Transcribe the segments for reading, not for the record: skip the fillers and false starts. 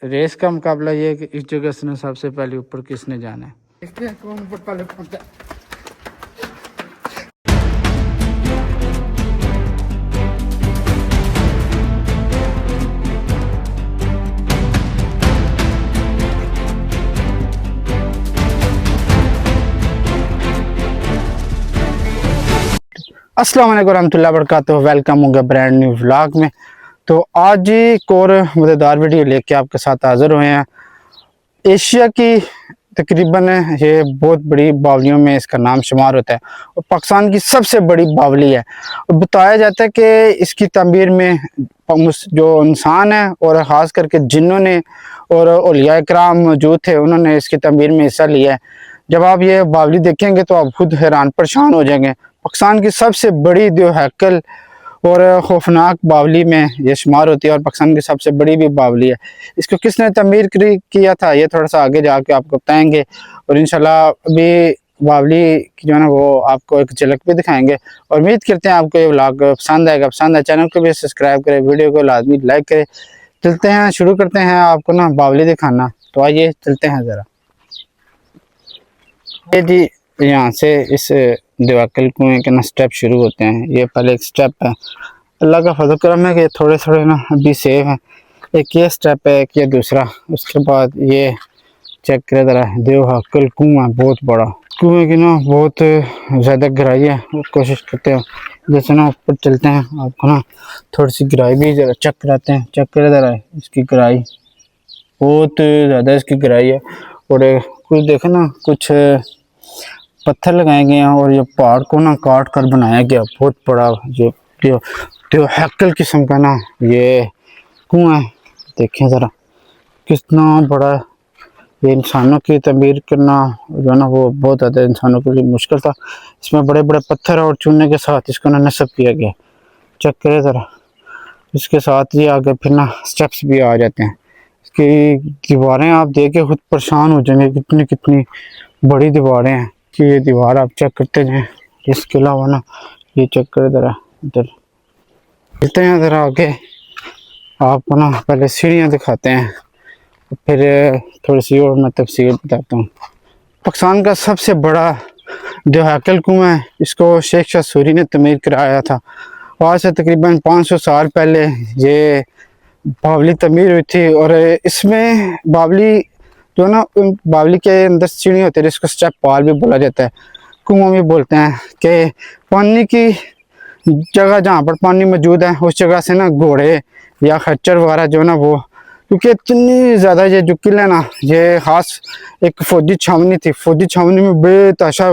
Race का मुकाबला ये है कि इस जगह से सबसे पहले ऊपर किसने जाना है। देखते हैं कौन ऊपर पहले पहुंचता है। अस्सलाम वालेकुम रहमतुल्लाहि व बरकातुहू। वेलकम होगा ब्रांड न्यू व्लॉग में। तो आज एक और मज़ेदार वीडियो लेके आपके साथ हाज़िर हुए हैं। एशिया की तकरीबन ये बहुत बड़ी बावलियों में इसका नाम शुमार होता है और पाकिस्तान की सबसे बड़ी बावली है। और बताया जाता है कि इसकी तमीर में जो इंसान है और ख़ास करके जिन्हों ने और औलिया किराम मौजूद थे उन्होंने इसकी तमीर में हिस्सा लिया है। जब आप ये बावली देखेंगे तो आप खुद हैरान परेशान हो जाएंगे। पाकिस्तान की सबसे बड़ी जो हैकल और खौफनाक बावली में ये शुमार होती है और पाकिस्तान की सबसे बड़ी भी बावली है। इसको किसने तमीर किया था ये थोड़ा सा आगे जाके आपको बताएंगे और इंशाल्लाह अभी बावली की जो है ना वो आपको एक झलक भी दिखाएंगे। और उम्मीद करते हैं आपको ये व्लॉग पसंद आएगा। पसंद है चैनल को भी सब्सक्राइब करें, वीडियो को लाजमी लाइक करें। चलते हैं, शुरू करते हैं आपको ना बावली दिखाना। तो आइए चलते हैं ज़रा। ये जी यहाँ से इस दिवाकल कुएँ के ना स्टेप शुरू होते हैं। ये पहले एक स्टेप है, अल्लाह का फजल करम है कि थोड़े थोड़े ना अभी सेफ है। एक ये स्टेप है, एक ये दूसरा। उसके बाद ये चेक करें ज़रा, दिवाकल कुआँ बहुत बड़ा। कुएँ की ना बहुत ज़्यादा गहराई है। कोशिश करते हैं जैसे ना ऊपर चलते हैं आपको ना थोड़ी सी गहराई भी ज़रा चेक कराते हैं। चेक करें ज़रा इसकी गहराई, बहुत ज़्यादा इसकी गहराई है। और कुछ देखे ना कुछ पत्थर लगाए गए हैं और ये पहाड़ को ना काट कर बनाया गया। बहुत बड़ा जो हैकल किस्म का ना ये कुआं है। देखें ज़रा कितना बड़ा। ये इंसानों की तमीर करना जो है ना वो बहुत ज़्यादा इंसानों के लिए मुश्किल था। इसमें बड़े बड़े पत्थर और चूने के साथ इसको ना नस्ब किया गया। चेक करें ज़रा, इसके साथ ही आगे फिर ना स्टेप्स भी आ जाते हैं। इसकी दीवारें आप देख के खुद परेशान हो जाएंगे, कितनी कितनी बड़ी दीवारें हैं कि ये दीवार आप चेक करते जाएं। इसके अलावा ना ये चेक करें ज़रा, इधर चलते हैं ज़रा आगे। आपको ना पहले सीढ़ियाँ दिखाते हैं फिर थोड़ी सी और मैं तफसील बताता हूँ। पाकिस्तान का सबसे बड़ा जो हैकल कुआं है इसको शेख शाह सूरी ने तमीर कराया था। आज से तकरीबन 500 साल पहले ये बावली तमीर हुई थी। और इसमें बावली जो ना बावली के अंदर सीढ़ी होती है जिसको स्टेप पाल भी बोला जाता है, कुआं भी बोलते हैं। कि पानी की जगह जहाँ पर पानी मौजूद है उस जगह से ना घोड़े या खच्चर वगैरह जो ना वो, क्योंकि इतनी ज़्यादा ये जो किला है ना ये ख़ास एक फ़ौजी छावनी थी। फ़ौजी छावनी में बेतहाशा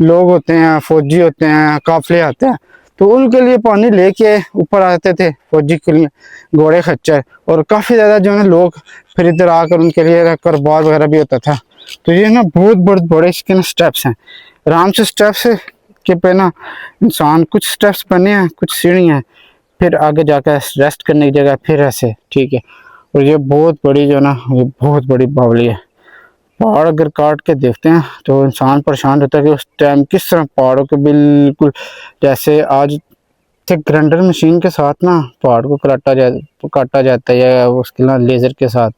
लोग होते हैं, फ़ौजी होते हैं, काफ़िले आते हैं, तो उनके लिए पानी लेके ऊपर आते थे फ़ौजी के लिए घोड़े खच्चर। और काफ़ी ज़्यादा जो है ना लोग फिर इधर आकर उनके लिए कारोबार वगैरह भी होता था। तो ये ना बहुत बड़े इसके ना स्टेप्स हैं। आराम से स्टेप्स के पे ना इंसान कुछ स्टेप्स बने हैं, कुछ सीढ़ियाँ हैं, फिर आगे जाकर रेस्ट करने की जगह फिर ऐसे, ठीक है। और ये बहुत बड़ी जो ना ये बहुत बड़ी बावली है। पहाड़ अगर काट के देखते हैं तो इंसान परेशान होता है कि उस टाइम किस तरह पहाड़ों के बिल्कुल जैसे आज थे ग्राइंडर मशीन के साथ ना पहाड़ को काटा जाता है या उसके ना लेज़र के साथ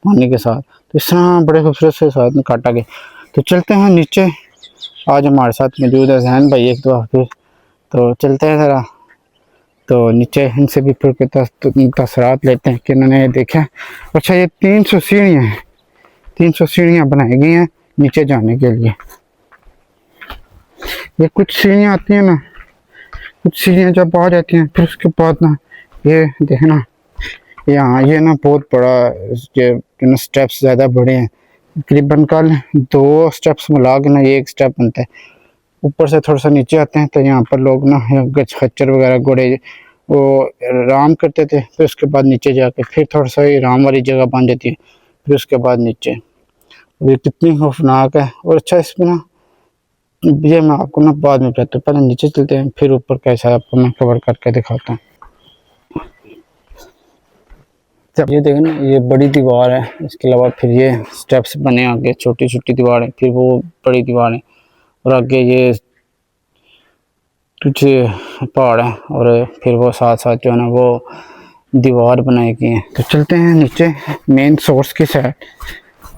पानी के साथ, तो इस तरह बड़े खूबसूरत से साथ में काटा गया। तो चलते हैं नीचे। आज हमारे साथ मौजूद है जहन भाई एक दो फिर, तो चलते हैं ज़रा। तो नीचे इनसे भी फिर तसरात लेते हैं कि इन्होंने देखा। अच्छा, ये 300 सीढ़ियाँ हैं, 300 सीढ़ियाँ बनाई गई हैं नीचे जाने के लिए। ये कुछ सीढ़ियाँ आती हैं ना, कुछ सीढ़ियाँ जब आ जाती हैं फिर उसके बाद ना ये देखना यहाँ ये ना बहुत बड़ा ये स्टेप्स ज़्यादा बड़े हैं। तकरीबन कल 2 स्टेप्स मिला के ना ये एक स्टेप बनता है। ऊपर से थोड़ा सा नीचे आते हैं तो यहाँ पर लोग ना खच्चर वगैरह घोड़े वो आराम करते थे। फिर उसके बाद नीचे जाके फिर थोड़ा सा आराम वाली जगह बन जाती है, फिर उसके बाद नीचे। ये कितनी खौफनाक है। और अच्छा इसमें ना ये मैं आपको ना बाद में बताता हूँ, पहले नीचे चलते हैं फिर ऊपर कैसा आपको मैं कवर करके दिखाता हूँ। ये देखें ना ये बड़ी दीवार है, इसके अलावा फिर ये स्टेप्स बने आगे छोटी छोटी दीवार है, फिर वो बड़ी दीवार है और आगे ये कुछ पहाड़ है और फिर वो साथ साथ जो है ना वो दीवार बनाई गई है। तो चलते हैं नीचे मेन सोर्स की साइड।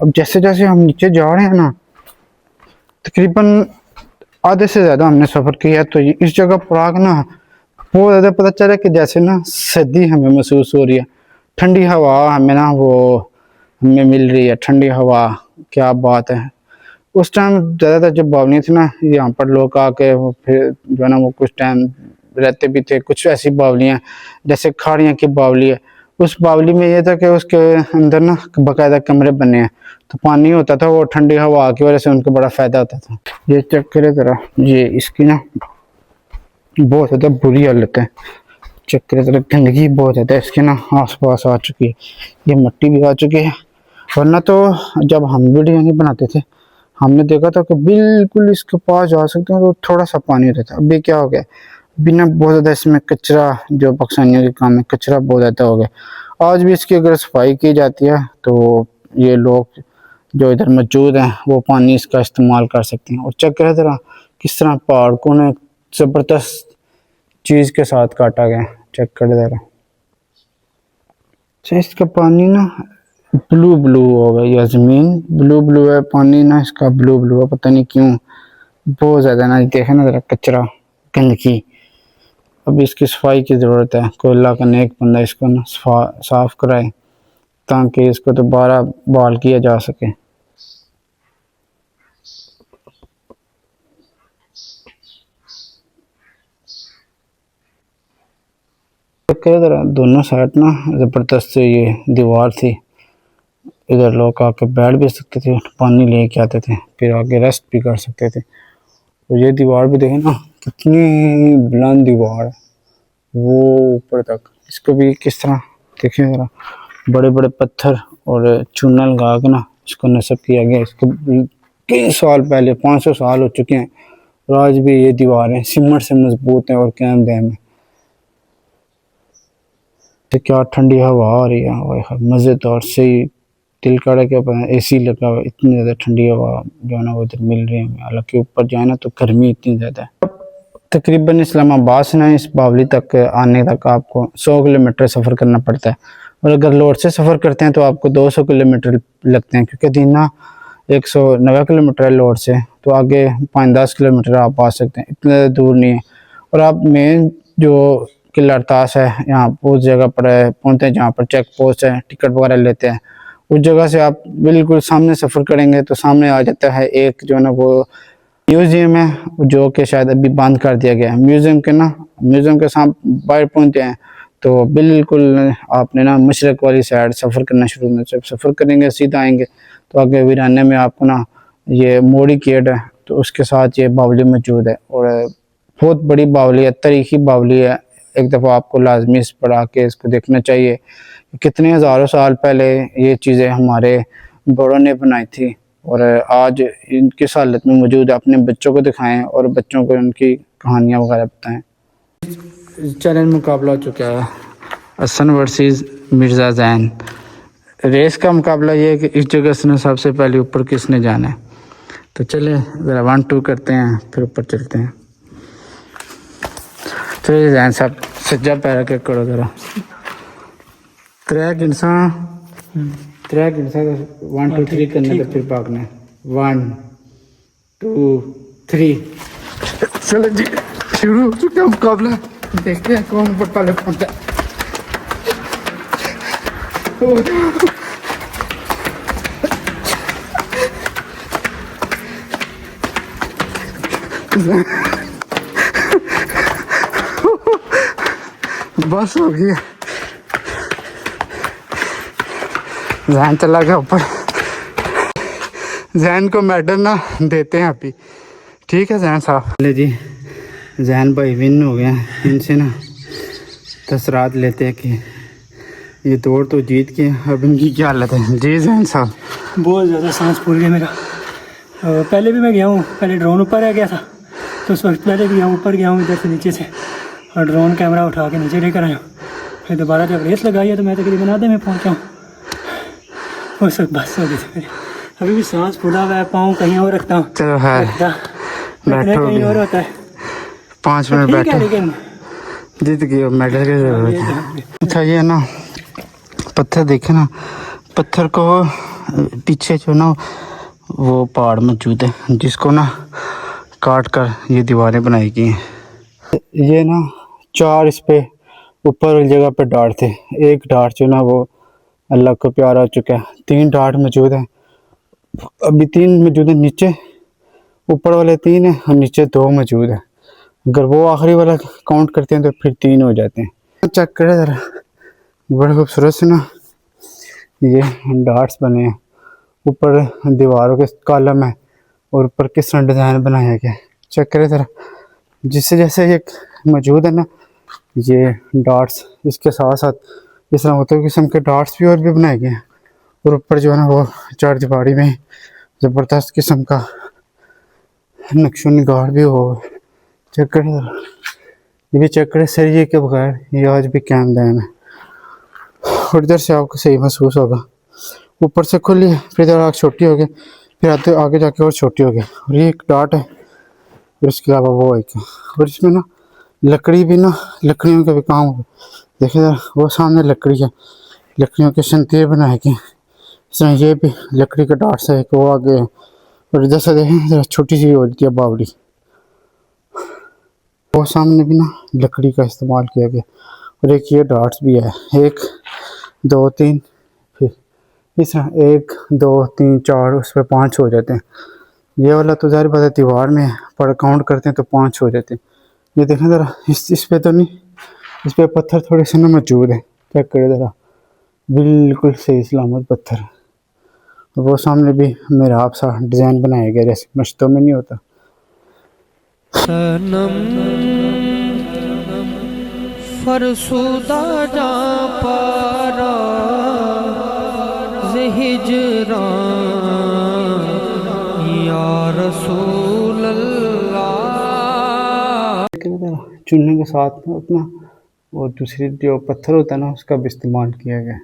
अब जैसे जैसे हम नीचे जा रहे हैं ना, तकरीबन आधे से ज़्यादा हमने सफ़र किया है, तो इस जगह पर आकर ना बहुत ज़्यादा पता चला कि जैसे ना सर्दी हमें महसूस हो रही है, ठंडी हवा हमें ना वो हमें मिल रही है, ठंडी हवा, क्या बात है। उस टाइम ज़्यादातर जब बावलियाँ थी ना, यहाँ पर लोग आके वो फिर जो है ना वो कुछ टाइम रहते भी थे। कुछ ऐसी बावलियाँ जैसे खाड़ियाँ की बावली है, उस बावली में ये था कि उसके अंदर ना बाकायदा कमरे बने हैं, तो पानी होता था, वो ठंडी हवा की वजह से उनको बड़ा फ़ायदा होता था। ये चेक करे ज़रा, ये इसकी ना बहुत ज़्यादा बुरी हालत है। चेक करे ज़रा, गंदगी बहुत ज़्यादा इसके ना आस पास आ चुकी है, ये मिट्टी भी आ चुकी है। वरना तो जब हम वीडियो नहीं बनाते थे, हमने देखा था कि बिल्कुल इसके पास जा सकते हैं तो थोड़ा सा पानी होता था। अभी क्या हो गया, बिना बहुत ज़्यादा इसमें कचरा, जो पाकिस्तानियों के काम में कचरा बहुत ज़्यादा हो गया। आज भी इसकी अगर सफाई की जाती है तो ये लोग जो इधर मौजूद हैं वो पानी इसका इस्तेमाल कर सकते हैं। और चेक करें ज़रा किस तरह पहाड़ को ने ज़बरदस्त चीज़ के साथ काटा गया, चेक करें ज़रा। अच्छा, इसका पानी ना ब्लू ब्लू हो गया, या ज़मीन ब्लू ब्लू है, पानी ना इसका ब्लू ब्लू है, पता नहीं क्यों, बहुत ज़्यादा ना देखे ना ज़रा कचरा, गंदगी। अब इसकी सफाई की ज़रूरत है, कोई अल्लाह का नेक बंदा इसको ना साफ़ कराए ताकि इसको दोबारा बहाल किया जा सके। दोनों साइड ना ज़बरदस्त ये दीवार थी, इधर लोग आके बैठ भी सकते थे, पानी लेके आते थे, फिर आगे रेस्ट भी कर सकते थे। और ये दीवार भी देखें ना कितनी बुलंद दीवार है, वो ऊपर तक। इसको भी किस तरह देखें ज़रा, बड़े बड़े पत्थर और चूना लगा के ना इसको नस्ब किया गया। इसको कई साल पहले, 500 साल हो चुके हैं, और आज भी ये दीवारें सीमेंट से मजबूत हैं और कैम डैम है। तो क्या ठंडी हवा आ रही है, मज़ेदार से दिल कड़ा के ऊपर AC लगा हुआ, इतनी ज़्यादा ठंडी हवा जो है ना वो इधर मिल रही है। हालांकि ऊपर जाए ना तो गर्मी इतनी ज़्यादा है। तकरीबन इस्लामाबाद से ना इस बावली तक आने तक आपको 100 किलोमीटर सफ़र करना पड़ता है, और अगर लोड से सफ़र करते हैं तो आपको 200 किलोमीटर लगते हैं, क्योंकि दीना 190 किलोमीटर है लोड से, तो आगे 5-10 किलोमीटर आप आ सकते हैं, इतने दूर नहीं है। और आप मेन जो किला अरतास है, यहाँ उस जगह पर पहुँचते हैं जहाँ पर चेक पोस्ट है, टिकट वगैरह लेते हैं, उस जगह से आप बिल्कुल सामने सफ़र करेंगे तो सामने आ जाता है एक जो है ना वो म्यूज़ियम है, जो कि शायद अभी बंद कर दिया गया है। म्यूज़ियम के सामने बाहर पहुँचते हैं तो बिल्कुल आपने ना मशरक़ वाली साइड सफ़र करना शुरू करना। जब सफ़र करेंगे सीधा आएंगे तो आगे वीराने में आपको ना ये मोड़ी गेट है, तो उसके साथ ये बावली मौजूद है, और बहुत बड़ी बावली है, तारीखी बावली है। एक दफ़ा आपको लाजमी इस पर आके इसको देखना चाहिए, कितने हज़ारों साल पहले ये चीज़ें हमारे बड़ों ने बनाई थी, और आज किस हालत में मौजूद है। अपने बच्चों को दिखाएं और बच्चों को उनकी कहानियाँ वगैरह बताएं। चैलेंज मुकाबला हो चुका है, हसन वर्सेस मिर्ज़ा ज़ैन। रेस का मुकाबला ये है कि इस जगह से सबसे पहले ऊपर किसने जाना है। तो चले ज़रा 1-2 करते हैं, फिर ऊपर चलते हैं। तो ज़ैन साहब सज्जा पैरा के करो ज़रा, 3 इंसान 1 2 3 करने तो फिर भागना है। 1 2 3 चलो जी, शुरू हो चुका मुकाबला, देखते हैं कौन ऊपर पहले पहुंचता है। बस हो गया, ज़ैन चला गया ऊपर। ज़ैन को मेडल ना देते हैं अभी, ठीक है ज़ैन साहब। ले जी, ज़ैन भाई विन हो गए हैं, इनसे ना तसरात लेते हैं कि ये दौड़ तो जीत के, अब इनकी क्या हालत है। जी ज़ैन साहब, बहुत ज़्यादा सांस फूल गया मेरा। पहले भी मैं गया हूँ, पहले ड्रोन ऊपर रह गया था, तो उस वक्त पहले भी यहाँ ऊपर गया हूँ इधर से नीचे से, और ड्रोन कैमरा उठा के नीचे लेकर आया हूँ। फिर दोबारा जब रेस लगाई है तो मैं तकरीबन आधे में पहुँचा हूँ, उस वक्त बस हो गई थी मेरी। अभी भी सांस फूला हुआ है, पाँव कहीं और रखता हूँ, चलो है कहीं और होता है। 5 मिनट बैठो, लेकिन जीत गए, मेडल की जरूरत है। अच्छा ये ना पत्थर देखे ना, पत्थर को पीछे जो ना वो पहाड़ मौजूद है जिसको ना काट कर ये दीवारें बनाई गई हैं। ये ना 4 इस पे ऊपर वाली जगह पे डाट थे, एक डाट जो ना वो अल्लाह को प्यारा हो चुका है, 3 डाट मौजूद है, अभी 3 मौजूद है नीचे, ऊपर वाले 3 है और नीचे 2 मौजूद है। अगर वो आखिरी वाला काउंट करते हैं तो फिर 3 हो जाते हैं। चेक करें ज़रा, बड़े खूबसूरत से ना ये डाट्स बने हैं, ऊपर दीवारों के कॉलम है और ऊपर किस तरह डिज़ाइन बनाया गया है। चेक करें ज़रा, जिससे जैसे ये मौजूद है ना ये डाट्स, इसके साथ साथ इस तरह होते किस्म के डाट्स भी और भी बनाए गए हैं, और ऊपर जो है ना वो चार दीवारी में ज़बरदस्त किस्म का नक्शो निगार भी हो। चेक करें ज़रा, ये भी चेक करें सरिये के बगैर ये आज भी कायम दायम है, और इधर से आपको सही महसूस होगा। ऊपर से खुली है, फिर इधर आग छोटी हो गई, फिर आते आगे जाके और छोटी हो गई, और ये एक डाट है, और इसके अलावा वो एक है, और इसमें ना लकड़ी भी ना, लकड़ियों का भी काम हो। देखिए ज़रा वो सामने लकड़ी है, लकड़ियों के शंतीर बनाए गए, इस तरह ये भी लकड़ी का डाट से एक वो आगे है, और इधर से देखें ज़रा छोटी सी हो रही है बावड़ी, वो सामने भी ना लकड़ी का इस्तेमाल किया गया, और एक ये डाट्स भी है, 1 2 3, फिर इस तरह 1 2 3 4, उस पर 5 हो जाते हैं। ये वाला तो ज़ाहिर बात है दीवार में पर काउंट करते हैं तो 5 हो जाते हैं। ये देखें ज़रा, इस पे तो नहीं, इस पे पत्थर थोड़े से ना मौजूद है, चेक करें ज़रा, बिल्कुल सही सलामत पत्थर है। वो सामने भी मेहराब सा डिज़ाइन बनाया गया जैसे मश्तों में नहीं होता। सनम फरसुदा जा पारा हिजरा या रसूल अल्लाह। चुनने के साथ में अपना वो दूसरी जो पत्थर होता है ना उसका भी इस्तेमाल किया गया।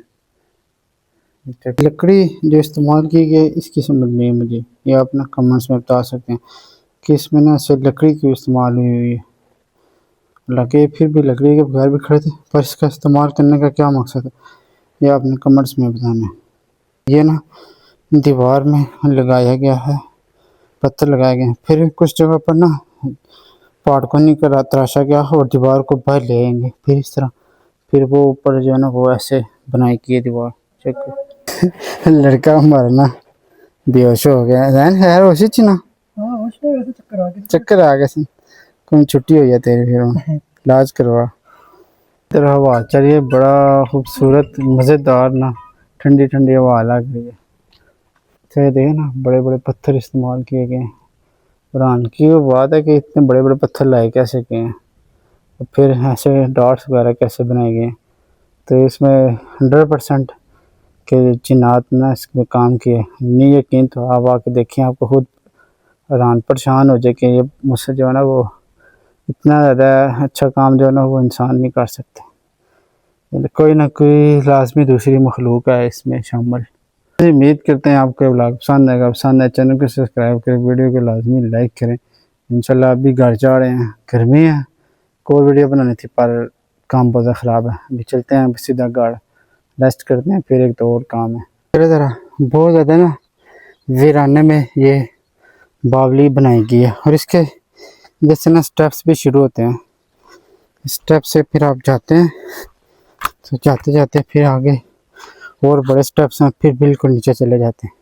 लकड़ी जो इस्तेमाल की गई इसकी समझ नहीं है मुझे, ये अपना कमेंट्स में बता सकते हैं कि इसमें ना सिर्फ लकड़ी की इस्तेमाल हुई है, हालांकि फिर भी लकड़ी के बगैर भी खड़े थे, पर इसका इस्तेमाल करने का क्या मकसद है ये आपने कमेंट्स में बताना है। ये ना दीवार में लगाया गया है, पत्थर लगाए गए हैं, फिर कुछ जगह पर ना पहाड़ को नहीं करा तराशा गया और दीवार को बाहर ले आएंगे, फिर इस तरह फिर वो ऊपर जो है ना वो ऐसे बनाई की है दीवार। चेक लड़का हमारा ना बेहोश हो गया, जहन है होश च ना, चक्कर आ गए, कौन छुट्टी हो गया तेरी, फिर इलाज करवा। इधर हवा चल रही है, बड़ा खूबसूरत मज़ेदार ना ठंडी ठंडी हवा लग रही है। तो देखे ना बड़े बड़े पत्थर इस्तेमाल किए गए हैं, कुरान की वो बात है कि इतने बड़े बड़े पत्थर लाए कैसे गए हैं, और फिर ऐसे डॉट्स वगैरह कैसे बनाए गए हैं। तो इसमें 100% के जिन्नात ने इसमें काम किए, नहीं यकीन तो आप आके देखें, आपको खुद हैरान परेशान हो जाए कि ये मुझसे जो है ना वो इतना ज़्यादा अच्छा काम जो है ना वो इंसान नहीं कर सकते, कोई ना कोई लाजमी दूसरी मखलूक है इसमें शामिल। उम्मीद करते हैं आपको ब्लॉग पसंद आएगा, पसंद आए चैनल को सब्सक्राइब करें, वीडियो को लाजमी लाइक करें। इंशाल्लाह अभी घर जा रहे हैं, गर्मी है, कोई वीडियो बनानी थी पर काम बहुत ख़राब है, अभी चलते हैं सीधा घर रेस्ट करते हैं, फिर एक तो और काम है। फिर ज़रा बहुत ज़्यादा ना वीराने में ये बावली बनाई गई है, और इसके जैसे ना स्टेप्स भी शुरू होते हैं, स्टेप से फिर आप जाते हैं, तो जाते जाते फिर आगे और बड़े स्टेप्स हैं, फिर बिल्कुल नीचे चले जाते हैं।